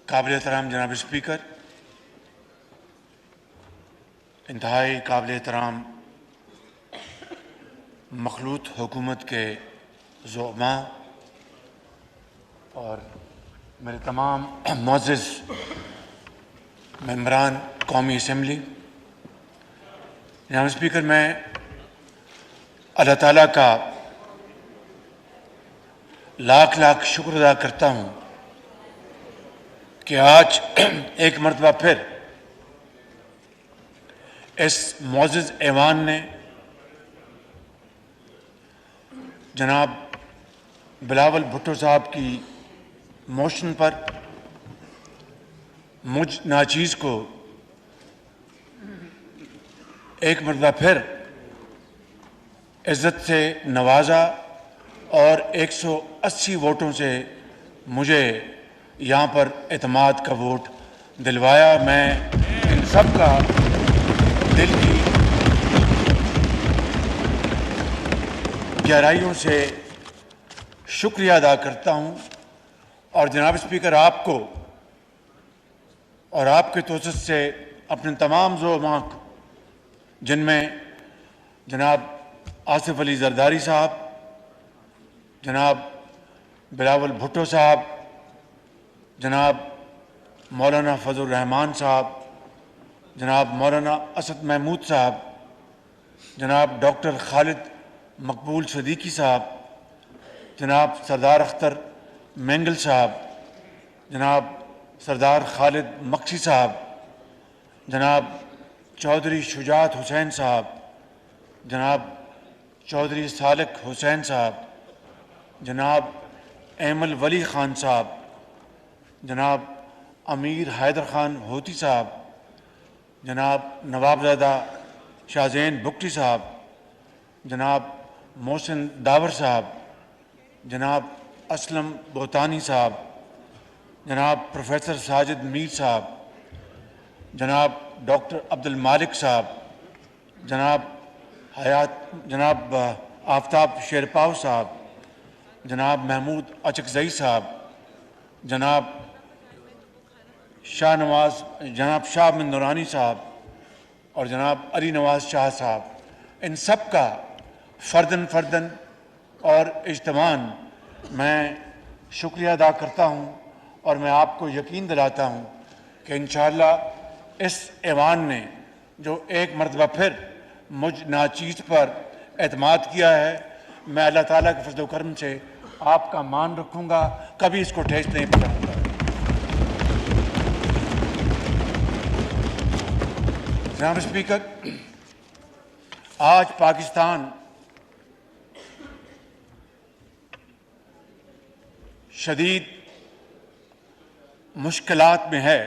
काबिल एहतराम जनाब स्पीकर, इंतहाई काबिल एहतराम मखलूत हुकूमत के ज़ुअमा और मेरे तमाम मुअज़्ज़िज़ मेंबरान कौमी असम्बली, जनाब स्पीकर, मैं अल्लाह ताला का लाख लाख शुक्र अदा करता हूँ कि आज एक मरतबा फिर इस मुअज़्ज़िज़ ऐवान ने जनाब बिलावल भुट्टो साहब की मोशन पर मुझ नाचीज़ को एक मरतबा फिर इज़्ज़त से नवाजा और 180 वोटों से मुझे यहाँ पर एतमाद का वोट दिलवाया। मैं इन सब का दिल की गहराइयों से शुक्रिया अदा करता हूँ और जनाब स्पीकर, आपको और आपके तोसत से अपने तमाम ज़ुअमा, जिनमें जनाब आसिफ अली जरदारी साहब, जनाब बिलावल भुट्टो साहब, जनाब मौलाना फजल रहमान साहब, जनाब मौलाना असद महमूद साहब, जनाब डॉक्टर खालिद मकबूल सदीकी साहब, जनाब सरदार अख्तर मेंगल साहब, जनाब सरदार खालिद मक्सी साहब, जनाब चौधरी शुजात हुसैन साहब, जनाब चौधरी सालिक हुसैन साहब, जनाब एमल वली ख़ान साहब, जनाब अमीर हैदर ख़ान होती साहब, जनाब नवाबज़ादा शाहज़ैन बुगटी साहब, जनाब मोहसिन दावर साहब, जनाब असलम बोतानी साहब, जनाब प्रोफेसर साजिद मीर साहब, जनाब डॉक्टर अब्दुल मालिक साहब, जनाब आफ्ताब शेरपाव साहब, जनाब महमूद अचकज़ई साहब, जनाब शाह अहमद नूरानी साहब और जनाब अली नवाज शाह साहब, इन सब का फ़र्दन और इज्तमान मैं शुक्रिया अदा करता हूँ और मैं आपको यकीन दिलाता हूँ कि इंशाअल्लाह इस ऐवान ने जो एक मरतबा फिर मुझ नाचीज़ पर एतमाद किया है, मैं अल्लाह ताला के फज़ल व करम से आपका मान रखूँगा, कभी इसको ठेस नहीं पहुँचाऊँगा। जनाब स्पीकर, आज पाकिस्तान शदीद मुश्किलात में है।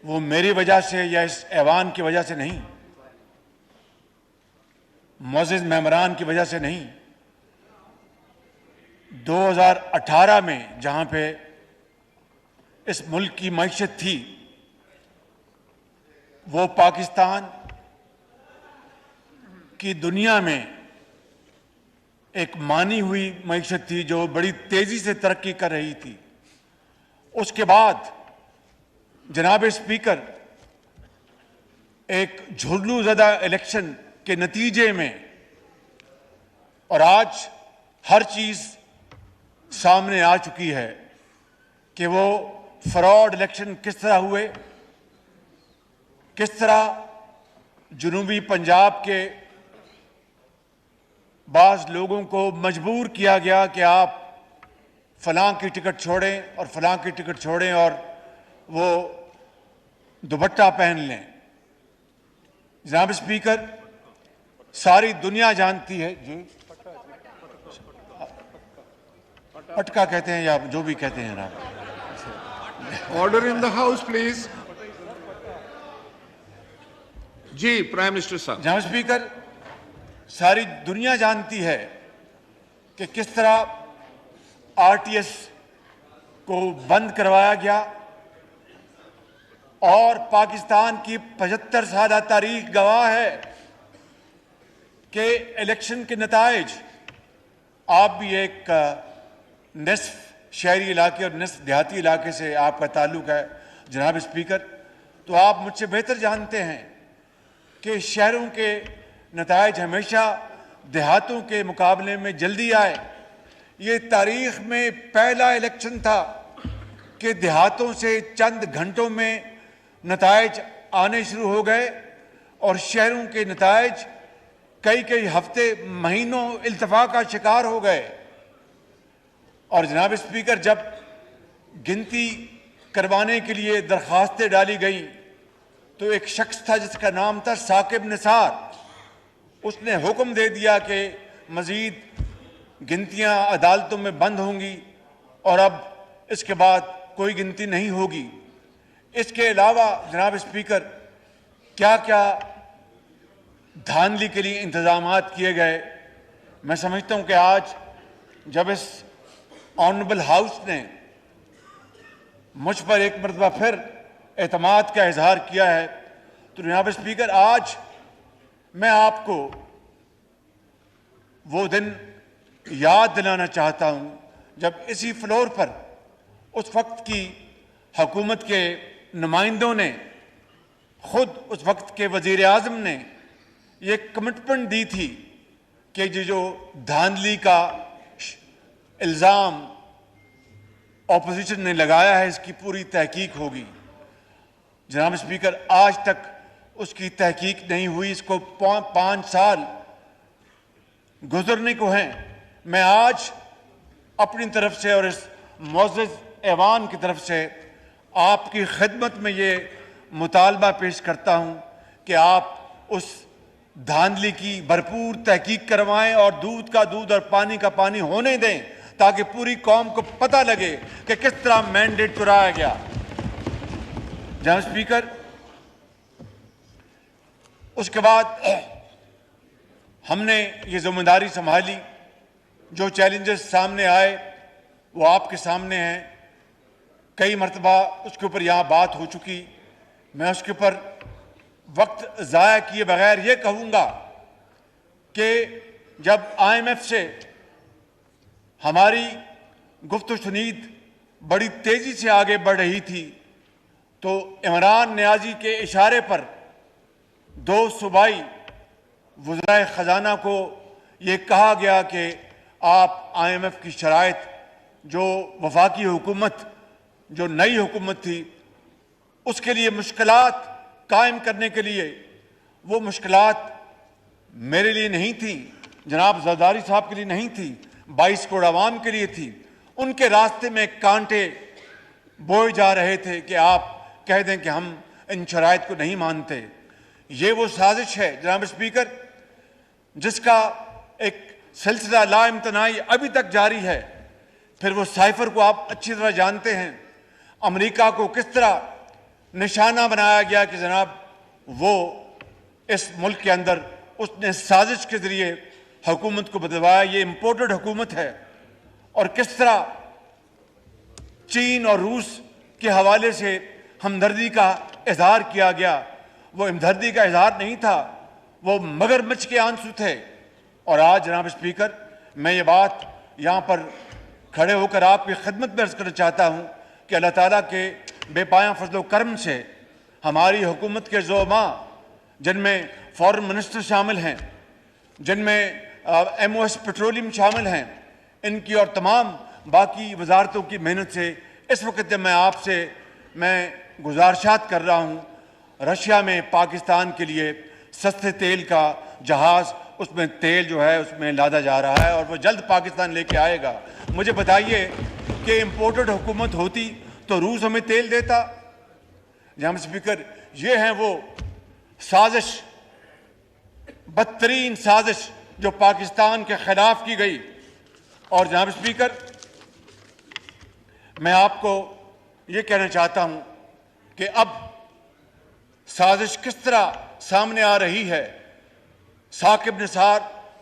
वो मेरी वजह से या इस ऐवान की वजह से नहीं, मुअज़्ज़िज़ मेंबरान की वजह से नहीं। 2018 में जहाँ पे इस मुल्क की मईशत थी, वो पाकिस्तान की दुनिया में एक मानी हुई मईशत थी जो बड़ी तेजी से तरक्की कर रही थी। उसके बाद जनाब स्पीकर, एक झुर्लूज़दा इलेक्शन के नतीजे में और आज हर चीज़ सामने आ चुकी है कि वो फ्रॉड इलेक्शन किस तरह हुए, किस तरह जुनूबी पंजाब के बाज़ लोगों को मजबूर किया गया कि आप फलां की टिकट छोड़ें और फलां की टिकट छोड़ें और वो दुपट्टा पहन लें। जनाब स्पीकर, सारी दुनिया जानती है जी, पटका कहते हैं या जो भी कहते हैं जनाब। Order in the house please. जी प्राइम मिनिस्टर साहब। जनाब स्पीकर, सारी दुनिया जानती है कि किस तरह आरटीएस को बंद करवाया गया और पाकिस्तान की 75 साल तारीख गवाह है कि इलेक्शन के नताइज, आप भी एक निस्फ शहरी इलाके और निस्फ देहाती इलाके से आपका ताल्लुक़ है जनाब स्पीकर, तो आप मुझसे बेहतर जानते हैं कि शहरों के नताइज हमेशा देहातों के मुकाबले में जल्दी आए। ये तारीख़ में पहला इलेक्शन था कि देहातों से चंद घंटों में नताइज आने शुरू हो गए और शहरों के नताइज कई कई हफ्ते महीनों इल्तफा का शिकार हो गए। और जनाब स्पीकर, जब गिनती करवाने के लिए दरख्वास्तें डाली गई तो एक शख्स था जिसका नाम था साकिब निसार, उसने हुक्म दे दिया कि मज़ीद गिनतियां अदालतों में बंद होंगी और अब इसके बाद कोई गिनती नहीं होगी। इसके अलावा जनाब स्पीकर, क्या क्या धांधली के लिए इंतजामात किए गए। मैं समझता हूं कि आज जब इस ऑनरेबल हाउस ने मुझ पर एक मरतबा फिर एतमाद का इजहार किया है, तो जनाब स्पीकर, आज मैं आपको वो दिन याद दिलाना चाहता हूं जब इसी फ्लोर पर उस वक्त की हुकूमत के नुमाइंदों ने, खुद उस वक्त के वजीर आज़म ने ये कमिटमेंट दी थी कि ये जो धांधली का इल्ज़ाम ऑपोजिशन ने लगाया है इसकी पूरी तहकीक होगी। जनाब स्पीकर, आज तक उसकी तहकीक नहीं हुई। इसको 5 साल गुजरने को हैं। मैं आज अपनी तरफ से और इस मुअज़्ज़ज़ ऐवान की तरफ से आपकी खिदमत में ये मुतालबा पेश करता हूँ कि आप उस धांधली की भरपूर तहकीक करवाएं और दूध का दूध और पानी का पानी होने दें, ताकि पूरी कौम को पता लगे कि किस तरह मैंडेट चुराया गया। जनाब स्पीकर, उसके बाद हमने ये जिम्मेदारी संभाली। जो चैलेंजेस सामने आए वो आपके सामने हैं। कई मरतबा उसके ऊपर यहाँ बात हो चुकी। मैं उसके ऊपर वक्त ज़ाया किए बगैर ये कहूँगा कि जब IMF से हमारी गुफ्त शुनीद बड़ी तेज़ी से आगे बढ़ रही थी तो इमरान नियाज़ी के इशारे पर 2 सूबाई वज़राए ख़जाना को ये कहा गया कि आप IMF की शराइत, जो वफाकी हुकूमत, जो नई हुकूमत थी, उसके लिए मुश्किलात कायम करने के लिए, वो मुश्किलात मेरे लिए नहीं थी, जनाब ज़रदारी साहब के लिए नहीं थी, 22 करोड़ आवाम के लिए थी। उनके रास्ते में कांटे बोए जा रहे थे कि आप कह दें कि हम इन शराइत को नहीं मानते। ये वो साजिश है जनाब स्पीकर जिसका एक सिलसिला लाइम्तनाई अभी तक जारी है। फिर वो साइफर को आप अच्छी तरह जानते हैं। अमेरिका को किस तरह निशाना बनाया गया कि जनाब वो इस मुल्क के अंदर उसने साजिश के जरिए हुकूमत को बदलवाया। ये इम्पोर्टेड हुकूमत है। और किस तरह चीन और रूस के हवाले से हमदर्दी का इजहार किया गया। वो हमदर्दी का इजहार नहीं था, वो मगरमच्छ के आंसू थे। और आज जनाब स्पीकर, मैं ये बात यहाँ पर खड़े होकर आपकी खिदमत में अर्ज़ करना चाहता हूँ कि अल्लाह ताला के बेपाया फजलो करम से हमारी हुकूमत के ज़ोमा, जिनमें फॉरेन मिनिस्टर शामिल हैं, जिनमें MOS पेट्रोलियम शामिल हैं, इनकी और तमाम बाकी वजारतों की मेहनत से इस वक्त जब मैं आपसे गुजारिशात कर रहा हूँ, रशिया में पाकिस्तान के लिए सस्ते तेल का जहाज़, उसमें तेल जो है उसमें लादा जा रहा है और वो जल्द पाकिस्तान लेके आएगा। मुझे बताइए कि इम्पोर्टेड हुकूमत होती तो रूस हमें तेल देता। जनाब स्पीकर, ये हैं वो साजिश, बदतरीन साजिश जो पाकिस्तान के खिलाफ की गई। और जनाब स्पीकर, मैं आपको ये कहना चाहता हूँ कि अब साजिश किस तरह सामने आ रही है। साकिब निसार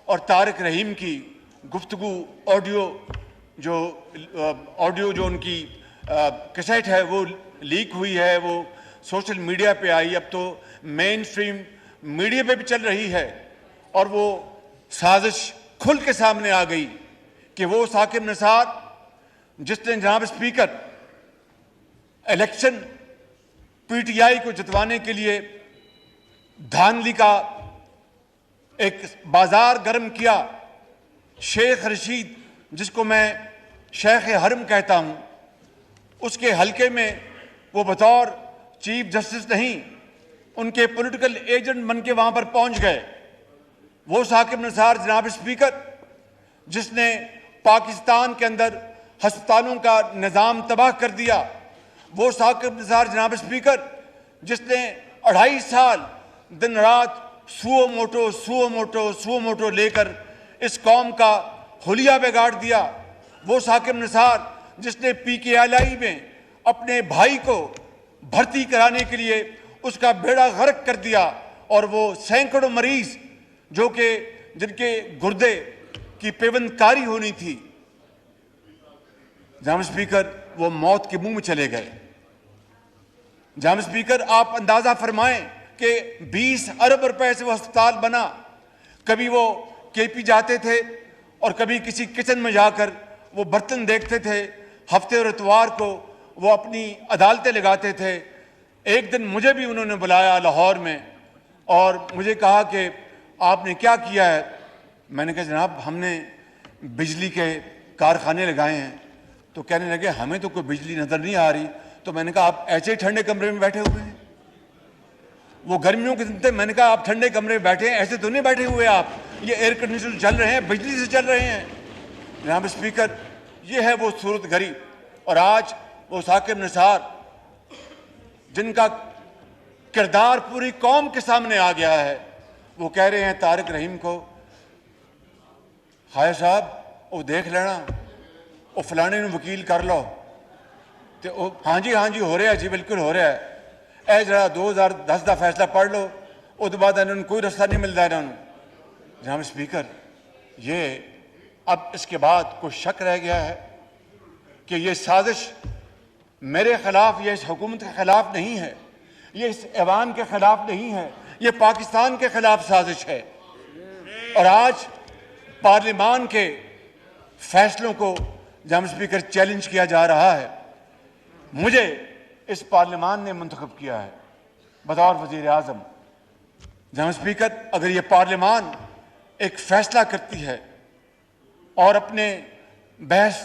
और तारिक रहीम की गुफ्तगू ऑडियो जो उनकी कैसेट है वो लीक हुई है, वो सोशल मीडिया पे आई, अब तो मेन स्ट्रीम मीडिया पे भी चल रही है। और वो साजिश खुल के सामने आ गई कि वो साकिब निसार जिसने जनाब स्पीकर इलेक्शन पीटीआई को जितवाने के लिए धांधली का एक बाजार गर्म किया, शेख रशीद, जिसको मैं शेख हरम कहता हूं, उसके हलके में वो बतौर चीफ जस्टिस नहीं, उनके पॉलिटिकल एजेंट बन के वहां पर पहुंच गए। वो साकिब निसार जनाब स्पीकर, जिसने पाकिस्तान के अंदर अस्पतालों का निज़ाम तबाह कर दिया, वो साकिब निसार जनाब स्पीकर, जिसने 2.5 साल दिन रात सुओ मोटो लेकर इस कौम का हुलिया बिगाड़ दिया, वो साकिब निसार जिसने PKLI में अपने भाई को भर्ती कराने के लिए उसका बेड़ा गर्क कर दिया, और वो सैकड़ों मरीज जो कि जिनके गुर्दे की पेवंदकारी होनी थी, जनाब स्पीकर, वो मौत के मुंह में चले गए। जनाब स्पीकर, आप अंदाजा फरमाएं कि 20 अरब रुपए से वो अस्पताल बना। कभी वो KP जाते थे और कभी किसी किचन में जाकर वो बर्तन देखते थे। हफ्ते और इतवार को वो अपनी अदालतें लगाते थे। एक दिन मुझे भी उन्होंने बुलाया लाहौर में और मुझे कहा कि आपने क्या किया है। मैंने कहा जनाब हमने बिजली के कारखाने लगाए हैं। तो कहने लगे हमें तो कोई बिजली नज़र नहीं आ रही। तो मैंने कहा आप ऐसे ही ठंडे कमरे में बैठे हुए हैं, वो गर्मियों के दिन थे। मैंने कहा आप ठंडे कमरे में बैठे हैं, ऐसे तो नहीं बैठे हुए आप, ये एयर कंडीशनर चल रहे हैं, बिजली से चल रहे हैं। जनाब स्पीकर, ये है वो सूरत घड़ी। और आज वो साकिब निसार जिनका किरदार पूरी कौम के सामने आ गया है, वो कह रहे हैं तारिक रहीम को, हाय साहब वो देख लेना, वो फलाने ने वकील कर लो। तो हाँ जी हो रहा है जी, बिल्कुल हो रहा है। ए जरा 2010 का फैसला पढ़ लो, उसके बाद इन्होंने कोई रास्ता नहीं मिलता इन्होंने। जनाब स्पीकर, ये अब इसके बाद कोई शक रह गया है कि ये साजिश मेरे खिलाफ, ये इस हुकूमत के खिलाफ नहीं है, ये इस ऐवान के खिलाफ नहीं है, ये पाकिस्तान के खिलाफ साजिश है। और आज पार्लियामान के फैसलों को जनाब स्पीकर चैलेंज किया जा रहा है। मुझे इस पार्लियामान ने मुंतखब किया है बतौर वजीर आज़म। जनाब स्पीकर, अगर ये पार्लियामान एक फैसला करती है और अपने बहस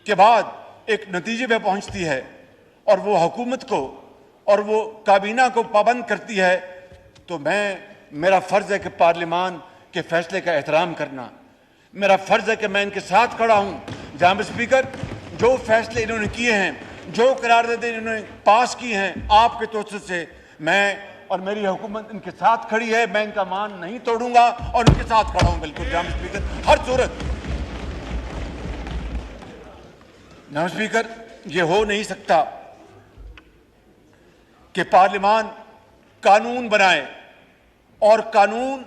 के बाद एक नतीजे पे पहुंचती है और वो हुकूमत को और वो काबीना को पाबंद करती है, तो मेरा फ़र्ज़ है कि पार्लियामान के फैसले का एहतराम करना। मेरा फ़र्ज़ है कि मैं इनके साथ खड़ा हूँ। जनाब स्पीकर, जो फैसले इन्होंने किए हैं, जो करारदादें इन्होंने पास की हैं आपके तोसत से, मैं और मेरी हुकूमत इनके साथ खड़ी है। मैं इनका मान नहीं तोड़ूंगा और इनके साथ खड़ा हूं बिल्कुल। जनाब स्पीकर, हर सूरत। जनाब स्पीकर, ये हो नहीं सकता कि पार्लियामान कानून बनाए और कानून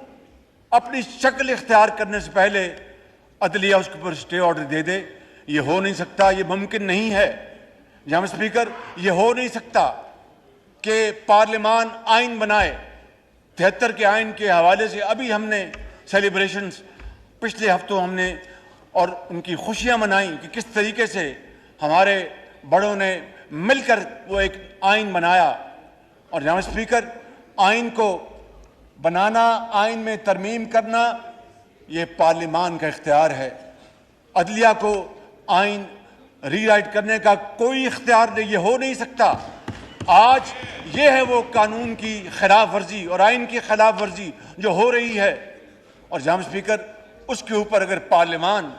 अपनी शक्ल इख्तियार करने से पहले अदलिया उसके ऊपर स्टे ऑर्डर दे दे। ये हो नहीं सकता, ये मुमकिन नहीं है। जनाब स्पीकर, ये हो नहीं सकता कि पार्लियामान आइन बनाए। 73 के आइन के हवाले से अभी हमने सेलिब्रेशंस पिछले हफ्तों हमने और उनकी खुशियां मनाई कि किस तरीके से हमारे बड़ों ने मिलकर वो एक आइन बनाया। और जनाब स्पीकर, आइन को बनाना, आइन में तरमीम करना, ये पार्लियामान का इख्तियार है। अदलिया को आइन रीराइट करने का कोई इख्तियार नहीं, ये हो नहीं सकता। आज ये है वो कानून की खिलाफ वर्जी और आइन की खिलाफ वर्जी जो हो रही है। और जनाब स्पीकर, उसके ऊपर अगर पार्लियामान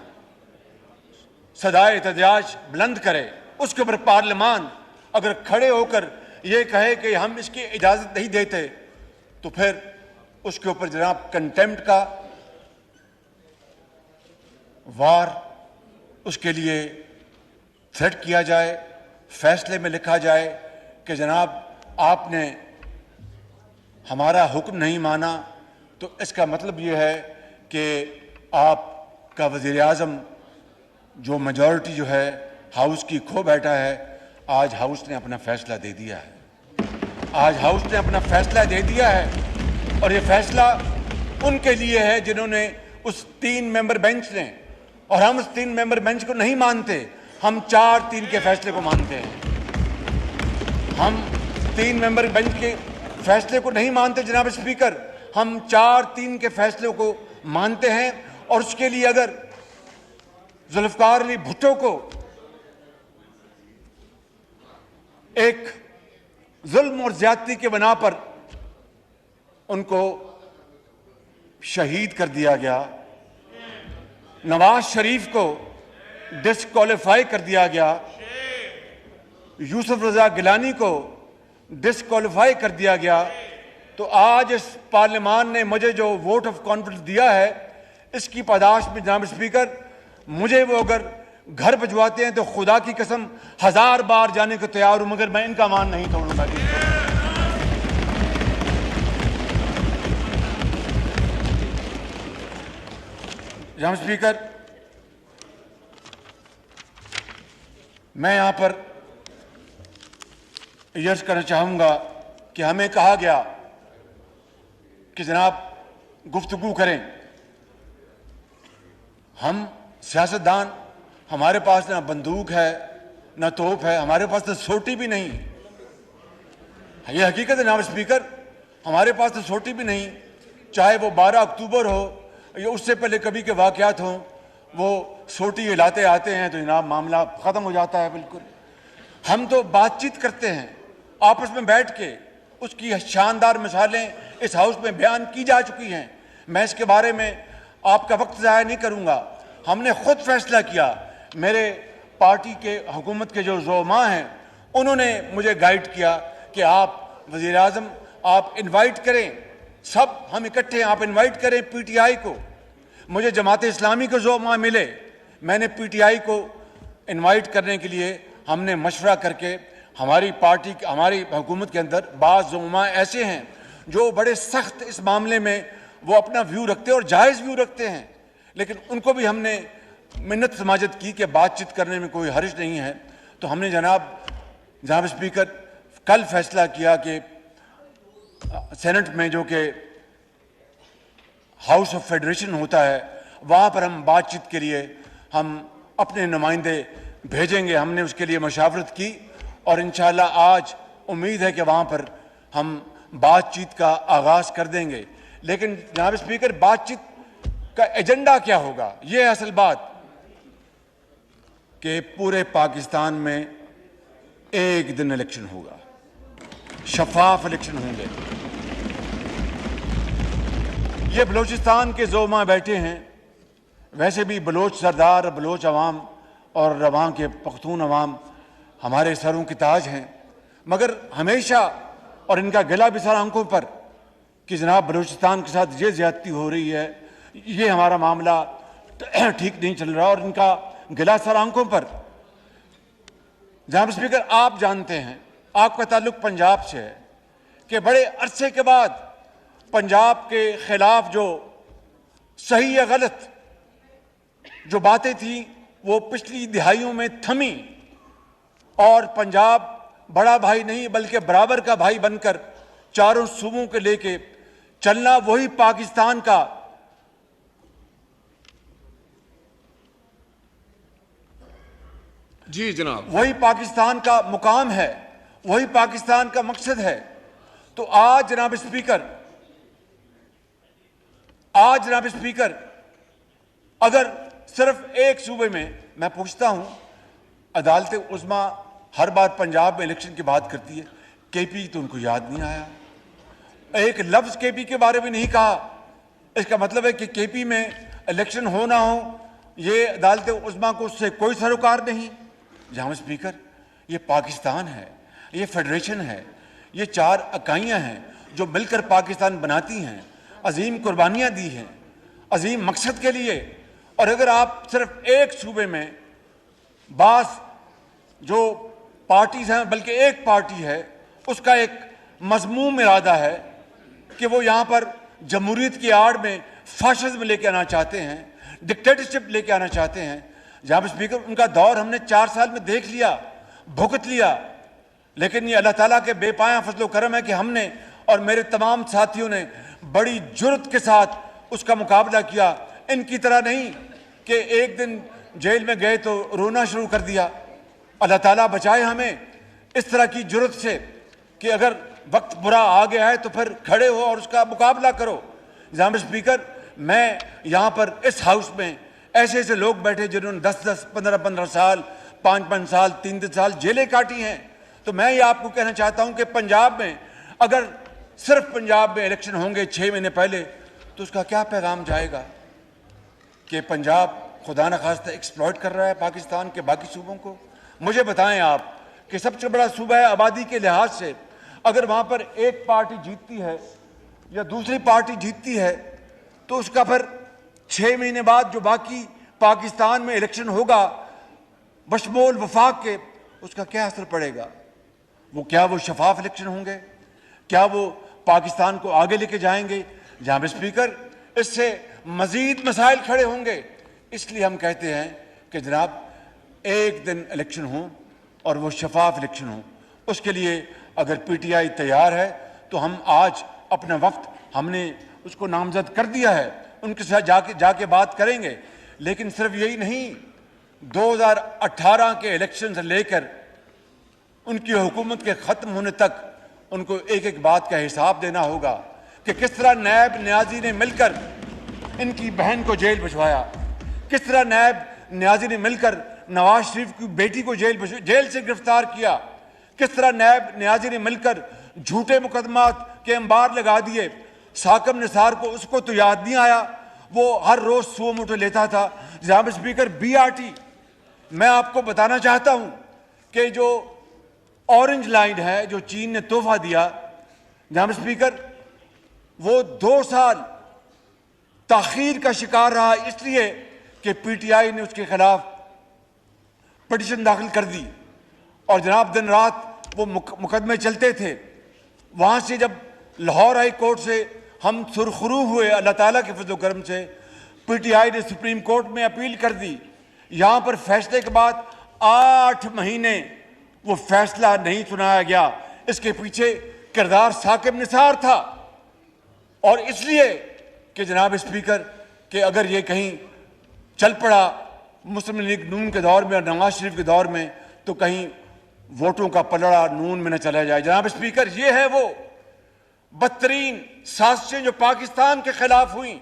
सदाए एहतजाज बुलंद करे, उसके ऊपर पार्लियामान अगर खड़े होकर ये कहे कि हम इसकी इजाज़त नहीं देते, तो फिर उसके ऊपर जनाब कंटेम्प्ट का वार उसके लिए थ्रेट किया जाए, फैसले में लिखा जाए कि जनाब आपने हमारा हुक्म नहीं माना, तो इसका मतलब ये है कि आपका वज़ीर आज़म जो मेजॉरिटी जो है हाउस की खो बैठा है। आज हाउस ने अपना फैसला दे दिया है, आज हाउस ने अपना फैसला दे दिया है। और ये फैसला उनके लिए है जिन्होंने उस 3 मेंबर बेंच ने, और हम उस 3 मेंबर बेंच को नहीं मानते। हम 4-3 के फैसले को मानते हैं। हम 3 मेंबर बेंच के फैसले को नहीं मानते जनाब स्पीकर, हम 4-3 के फैसले को मानते हैं। और उसके लिए अगर जुल्फकार अली भुट्टो को एक जुल्म और ज्यादती के बना पर उनको शहीद कर दिया गया, नवाज शरीफ को डिस्क्वालीफाई कर दिया गया, यूसुफ रजा गिलानी को डिस्क्वालीफाई कर दिया गया, तो आज इस पार्लियामान ने मुझे जो वोट ऑफ कॉन्फिडेंस दिया है, इसकी पादाश में जनाब स्पीकर मुझे वो अगर घर भिजवाते हैं तो खुदा की कसम 1000 बार जाने को तैयार हूं, मगर मैं इनका मान नहीं तोड़ूंगा। जनाब स्पीकर, मैं यहां पर यर्ज करना चाहूंगा कि हमें कहा गया कि जनाब गुफ्तगू करें। हम सियासतदान, हमारे पास ना बंदूक है ना तोप है, हमारे पास तो सोटी भी नहीं। ये हकीकत है जनाब स्पीकर, हमारे पास तो सोटी भी नहीं। चाहे वो 12 अक्टूबर हो या उससे पहले कभी के वाकयात हों, वो सोटी हिलाते आते हैं तो जनाब मामला ख़त्म हो जाता है। बिल्कुल हम तो बातचीत करते हैं आपस में बैठ के, उसकी शानदार मिसालें इस हाउस में बयान की जा चुकी हैं। मैं इसके बारे में आपका वक्त ज़ाया नहीं करूंगा। हमने खुद फैसला किया, मेरे पार्टी के हुकूमत के जो ज़ोमा हैं उन्होंने मुझे गाइड किया कि आप वज़ीर आज़म आप इनवाइट करें, सब हम इकट्ठे आप इनवाइट करें पीटीआई को। मुझे जमात इस्लामी के ज़ोमा मिले, मैंने पीटीआई को इनवाइट करने के लिए हमने मशवरा करके, हमारी पार्टी हमारी हुकूमत के अंदर बाज़ ज़ोमा ऐसे हैं जो बड़े सख्त इस मामले में वो अपना व्यू रखते हैं और जायज़ व्यू रखते हैं, लेकिन उनको भी हमने मिन्नत समाजत की कि बातचीत करने में कोई हर्ज नहीं है। तो हमने जनाब स्पीकर कल फैसला किया कि सेनेट में जो कि हाउस ऑफ फेडरेशन होता है, वहाँ पर हम बातचीत के लिए हम अपने नुमाइंदे भेजेंगे। हमने उसके लिए मशावरत की और इंशाअल्लाह आज उम्मीद है कि वहाँ पर हम बातचीत का आगाज़ कर देंगे। लेकिन जनाब स्पीकर, बातचीत का एजेंडा क्या होगा, ये है असल बात, कि पूरे पाकिस्तान में एक दिन इलेक्शन होगा, शफाफ इलेक्शन होंगे। ये बलूचिस्तान के ज़ोमा बैठे हैं, वैसे भी बलोच सरदार, बलोच अवाम और वहाँ के पख्तून अवाम हमारे सरों के ताज हैं, मगर हमेशा और इनका गिला भी सर आंखों पर कि जनाब बलूचिस्तान के साथ ये ज्यादती हो रही है, ये हमारा मामला ठीक नहीं चल रहा, और इनका गिला सर आंखों पर। जनाब स्पीकर, आप जानते हैं, आपका ताल्लुक पंजाब से है, कि बड़े अरसे के बाद पंजाब के खिलाफ जो सही या गलत जो बातें थी वो पिछली दिहाइयों में थमी, और पंजाब बड़ा भाई नहीं बल्कि बराबर का भाई बनकर चारों सूबों के लेके चलना, वही पाकिस्तान का जी जनाब, वही पाकिस्तान का मुकाम है, वही पाकिस्तान का मकसद है। तो आज जनाब स्पीकर अगर सिर्फ एक सूबे में, मैं पूछता हूं, अदालत उज़्मा हर बार पंजाब में इलेक्शन की बात करती है, केपी तो उनको याद नहीं आया, एक लफ्ज केपी के बारे में नहीं कहा। इसका मतलब है कि केपी में इलेक्शन हो ना हो, ये अदालत उज़्मा को उससे कोई सरोकार नहीं। जनाब स्पीकर, ये पाकिस्तान है, ये फेडरेशन है, ये 4 इकाइयां हैं जो मिलकर पाकिस्तान बनाती हैं, अजीम कुर्बानियां दी हैं अजीम मकसद के लिए। और अगर आप सिर्फ एक सूबे में बास जो पार्टीज हैं, बल्कि एक पार्टी है, उसका एक मज़मूम इरादा है कि वो यहाँ पर जमहूरियत की आड़ में फाशिज्म लेके आना चाहते हैं, डिक्टेटरशिप लेके आना चाहते हैं। जनाब स्पीकर, उनका दौर हमने 4 साल में देख लिया, भुगत लिया, लेकिन ये अल्लाह ताला के बेपाया फजलो करम है कि हमने और मेरे तमाम साथियों ने बड़ी जुर्रत के साथ उसका मुकाबला किया। इनकी तरह नहीं कि एक दिन जेल में गए तो रोना शुरू कर दिया। अल्लाह ताला बचाए हमें इस तरह की जुर्रत से कि अगर वक्त बुरा आ गया है तो फिर खड़े हो और उसका मुकाबला करो। जनाब स्पीकर, मैं यहाँ पर इस हाउस में ऐसे ऐसे लोग बैठे जिन्होंने 10-10, 15-15 साल, 5-5 साल, 3-3 साल जेलें काटी हैं। तो मैं ये आपको कहना चाहता हूँ कि पंजाब में अगर सिर्फ पंजाब में इलेक्शन होंगे 6 महीने पहले तो उसका क्या पैगाम जाएगा कि पंजाब खुदा न खास्ता एक्सप्लॉइट कर रहा है पाकिस्तान के बाकी सूबों को। मुझे बताएं आप कि सबसे बड़ा सूबा है आबादी के लिहाज से, अगर वहाँ पर एक पार्टी जीतती है या दूसरी पार्टी जीतती है तो उसका फिर 6 महीने बाद जो बाकी पाकिस्तान में इलेक्शन होगा बशमूल वफाक के, उसका क्या असर पड़ेगा? क्या वो शफाफ इलेक्शन होंगे? क्या वो पाकिस्तान को आगे लेके जाएंगे? जनाब स्पीकर, इससे मजीद मसाइल खड़े होंगे। इसलिए हम कहते हैं कि जनाब एक दिन इलेक्शन हो और वो शफाफ इलेक्शन हो। उसके लिए अगर पीटीआई तैयार है तो हम आज अपना वक्त हमने उसको नामजद कर दिया है, उनके साथ जाके बात करेंगे। लेकिन सिर्फ यही नहीं, 2018 के इलेक्शन से लेकर उनकी हुकूमत के ख़त्म होने तक उनको एक एक बात का हिसाब देना होगा कि किस तरह नायब न्याजी ने मिलकर इनकी बहन को जेल भिजवाया, किस तरह नायब न्याजी ने मिलकर नवाज शरीफ की बेटी को जेल से गिरफ्तार किया, किस तरह नायब न्याजी ने मिलकर झूठे मुकदमात के अंबार लगा दिए। साकब निसार को उसको तो याद नहीं आया, वो हर रोज 100 मोटे लेता था। जनाब स्पीकर, BRT, मैं आपको बताना चाहता हूं कि जो ऑरेंज लाइन है जो चीन ने तोहफा दिया, जनाब स्पीकर, वो 2 साल ताखीर का शिकार रहा इसलिए कि पीटीआई ने उसके खिलाफ पिटीशन दाखिल कर दी और जनाब दिन रात वो मुकदमे चलते थे। वहां से जब लाहौर हाई कोर्ट से हम सुरखरू हुए अल्लाह ताला के फजल करम से, पीटीआई ने सुप्रीम कोर्ट में अपील कर दी। यहां पर फैसले के बाद 8 महीने वो फैसला नहीं सुनाया गया। इसके पीछे किरदार साकिब निसार था और इसलिए कि जनाब स्पीकर कि अगर ये कहीं चल पड़ा मुस्लिम लीग नून के दौर में और नवाज शरीफ के दौर में तो कहीं वोटों का पलड़ा नून में न चला जाए। जनाब स्पीकर, ये है वो बदतरीन साजिशें जो पाकिस्तान के खिलाफ हुई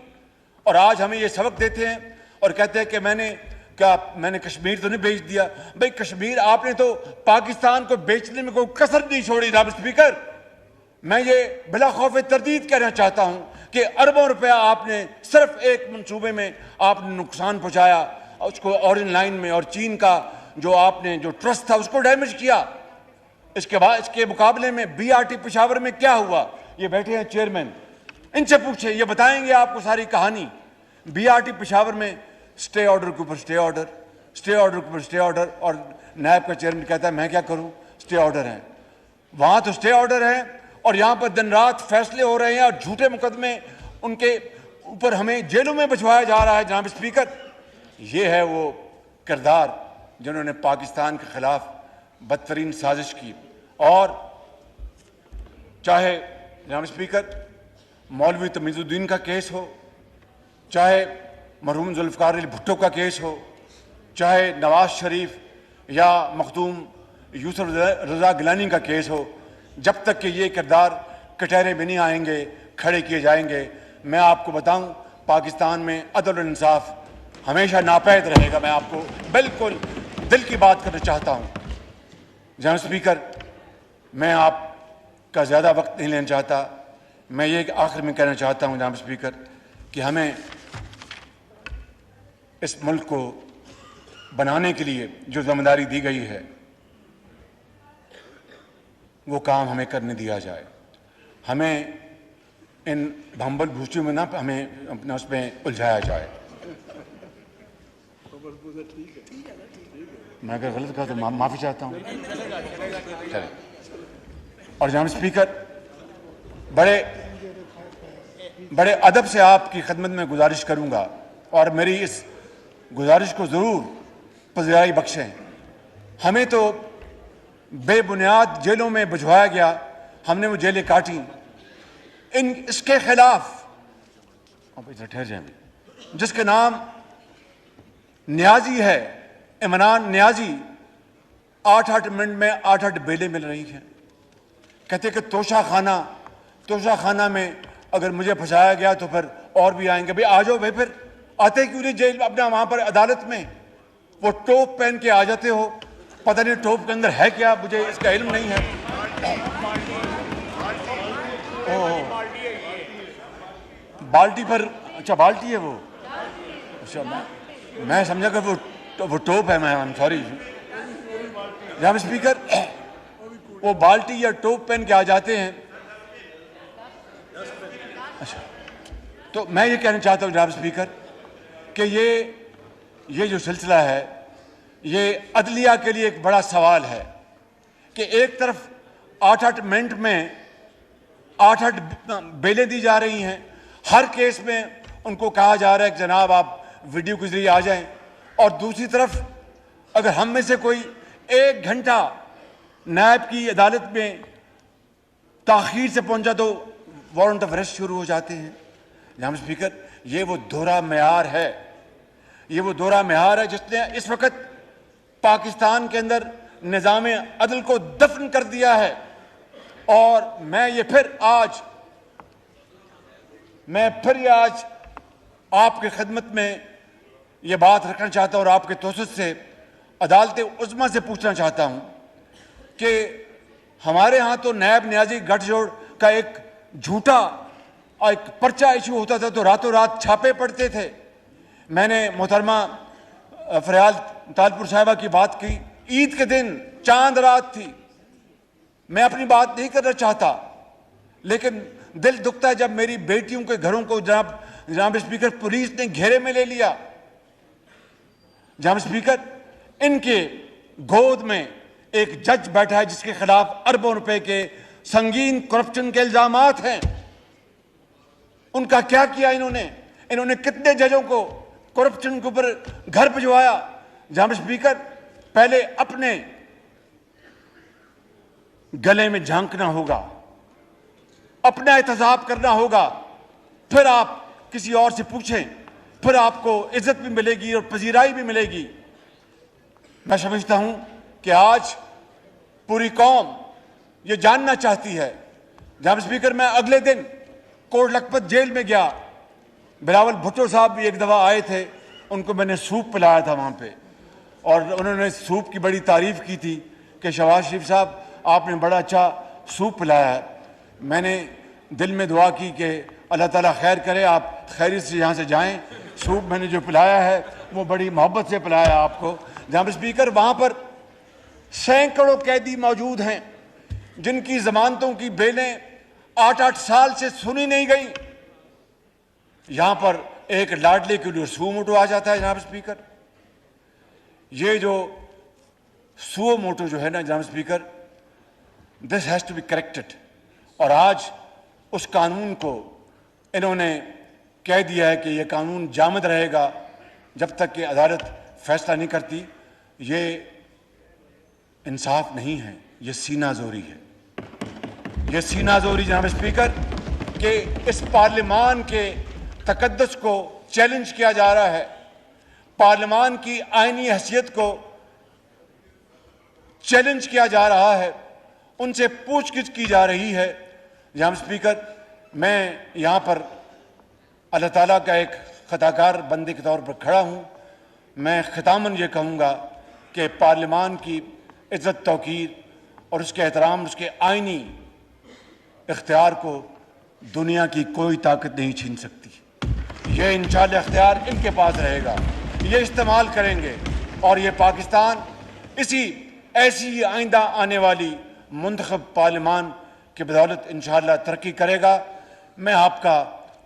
और आज हमें ये सबक देते हैं और कहते हैं कि मैंने कश्मीर तो नहीं बेच दिया। भाई, कश्मीर आपने तो पाकिस्तान को बेचने में कोई कसर नहीं छोड़ी। जनाब स्पीकर, मैं ये बिला खौफ तरदीद कहना चाहता हूं कि अरबों रुपया आपने सिर्फ एक मंसूबे में आपने नुकसान पहुंचाया, उसको ऑरेंज लाइन में, और चीन का जो आपने जो ट्रस्ट था उसको डैमेज किया। इसके बाद इसके मुकाबले में BRT पेशावर में क्या हुआ? ये बैठे हैं चेयरमैन, इनसे पूछे, ये बताएंगे आपको सारी कहानी। BRT पेशावर में स्टे ऑर्डर के ऊपर स्टे ऑर्डर, स्टे ऑर्डर के ऊपर स्टे ऑर्डर, और नायब का चेयरमैन कहता है मैं क्या करूं, स्टे ऑर्डर है। वहां तो स्टे ऑर्डर है और यहां पर दिन रात फैसले हो रहे हैं और झूठे मुकदमे उनके ऊपर हमें जेलों में भिजवाया जा रहा है। जनाब स्पीकर, ये है वो किरदार जिन्होंने पाकिस्तान के खिलाफ बदतरीन साजिश की। और चाहे जनाब स्पीकर मौलवी तमीजुद्दीन का केस हो, चाहे मरहूम जुल्फ़िकार अली भुट्टो का केस हो, चाहे नवाज शरीफ या मखदूम यूसुफ रज़ा गिलानी का केस हो, जब तक कि ये किरदार कटहरे में नहीं आएंगे, खड़े किए जाएंगे, मैं आपको बताऊं पाकिस्तान में अदल और इंसाफ हमेशा नापैद रहेगा। मैं आपको बिल्कुल दिल की बात करना चाहता हूं। जनाब स्पीकर, मैं आपका ज़्यादा वक्त नहीं लेना चाहता। मैं ये आखिर में कहना चाहता हूं जनाब स्पीकर कि हमें इस मुल्क को बनाने के लिए जो जिम्मेदारी दी गई है वो काम हमें करने दिया जाए। हमें इन भंबल भूसियों में ना हमें अपना उसमें उलझाया जाए। मैं अगर गलत कहा तो माफ़ी चाहता हूँ। चले। और जनाब स्पीकर, बड़े अदब से आपकी खिदमत में गुजारिश करूँगा और मेरी इस गुजारिश को ज़रूर पज़िराई बख्शें। हमें तो बेबुनियाद जेलों में भिजवाया गया, हमने वो जेलें काटी। इसके खिलाफ अब इधर ठहर जाए, जिसके नाम न्याजी है, इमरान न्याजी, 8-8 मिनट में 8-8 बेलें मिल रही हैं। कहते कि तोशा खाना में अगर मुझे फंसाया गया तो फिर और भी आएंगे। भाई आ जाओ भाई, फिर आते क्यों नहीं जेल अपना वहां पर अदालत में? वो टोप पहन के आ जाते हो, पता नहीं टोप के अंदर है क्या, मुझे इसका इल्म नहीं है। बाल्टी पर, अच्छा बाल्टी है वो, अच्छा मैं समझा कि वो टोप है। मैं आई एम सॉरी जनाब स्पीकर, वो बाल्टी या टोप पहन के आ जाते हैं। अच्छा, तो मैं ये कहना चाहता हूँ जनाब स्पीकर कि ये जो सिलसिला है ये अदलिया के लिए एक बड़ा सवाल है कि एक तरफ 8-8 मिनट में 8-8 बेलें दी जा रही हैं, हर केस में उनको कहा जा रहा है कि जनाब आप वीडियो के जरिए आ जाएं, और दूसरी तरफ अगर हम में से कोई 1 घंटा नायब की अदालत में ताखीर से पहुंचा तो वारंट ऑफ अरेस्ट शुरू हो जाते हैं। जनाब स्पीकर, ये वो दोहरा मेयार है, ये वो दोहरा मेयार है जिसने इस वक्त पाकिस्तान के अंदर निज़ाम अदल को दफन कर दिया है। और मैं फिर आज आपकी खिदमत में ये बात रखना चाहता हूं और आपके तोसत से अदालत उज़्मा से पूछना चाहता हूं कि हमारे यहाँ तो नायब न्याजी गठजोड़ का एक झूठा एक पर्चा इशू होता था तो रातों रात छापे पड़ते थे। मैंने मोहतरमा फरियाद तालपुर साहिबा की बात की, ईद के दिन चांद रात थी, मैं अपनी बात नहीं करना चाहता, लेकिन दिल दुखता है जब मेरी बेटियों के घरों को जनाब स्पीकर पुलिस ने घेरे में ले लिया। जनाब स्पीकर, इनके गोद में एक जज बैठा है जिसके खिलाफ अरबों रुपए के संगीन करप्शन के इल्जामात हैं। उनका क्या किया इन्होंने कितने जजों को करप्शन के ऊपर घर भिजवाया? जनाब स्पीकर, पहले अपने गले में झांकना होगा, अपना एहतसाब करना होगा, फिर आप किसी और से पूछें, फिर आपको इज्जत भी मिलेगी और पजीराई भी मिलेगी। मैं समझता हूं कि आज पूरी कौम ये जानना चाहती है। जनाब स्पीकर, मैं अगले दिन कोट लखपत जेल में गया, बिलावल भुट्टो साहब भी एक दफ़ा आए थे, उनको मैंने सूप पिलाया था वहाँ पे, और उन्होंने सूप की बड़ी तारीफ़ की थी कि शहबाज शरीफ साहब आपने बड़ा अच्छा सूप पिलाया है। मैंने दिल में दुआ की कि अल्लाह ताला खैर करे, आप खैरियत से यहाँ से जाएं। सूप मैंने जो पिलाया है वो बड़ी मोहब्बत से पिलाया आपको। जनाब स्पीकर, वहाँ पर सैकड़ों कैदी मौजूद हैं जिनकी जमानतों की बेलें 8-8 साल से सुनी नहीं गई। यहां पर एक लाडले के लिए सुओ मोटो आ जाता है। जनाब स्पीकर, ये जो सुओ मोटो जो है ना जनाब speaker, this has to be corrected. और आज उस कानून को इन्होंने कह दिया है कि यह कानून जामद रहेगा जब तक कि अदालत फैसला नहीं करती। ये इंसाफ नहीं है, ये सीनाजोरी है, ये सीनाजोरी जनाब स्पीकर कि इस पार्लियामान के तकद्दुस को चैलेंज किया जा रहा है, पार्लियामान की आईनी हैसियत को चैलेंज किया जा रहा है, उनसे पूछगिछ की जा रही है। जनाब स्पीकर, मैं यहाँ पर अल्लाह ताला का एक खताकार बंदे के तौर पर खड़ा हूँ। मैं खितामन ये कहूँगा कि पार्लियामान की इज़्ज़त तौकीर और उसके एहतराम, उसके आईनी इख्तियार को दुनिया की कोई ताकत नहीं छीन सकती। ये इंशाअल्लाह इख्तियार इनके पास रहेगा, ये इस्तेमाल करेंगे और ये पाकिस्तान ऐसी आइंदा आने वाली मुंतखब पार्लियामान की बदौलत इंशाअल्लाह तरक्की करेगा। मैं आपका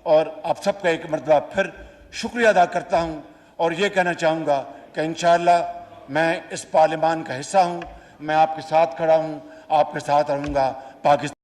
और आप सबका एक मरतबा फिर शुक्रिया अदा करता हूँ और ये कहना चाहूँगा कि इंशाअल्लाह मैं इस पार्लियामान का हिस्सा हूँ, मैं आपके साथ खड़ा हूँ, आपके साथ रहूँगा। पाकिस्तान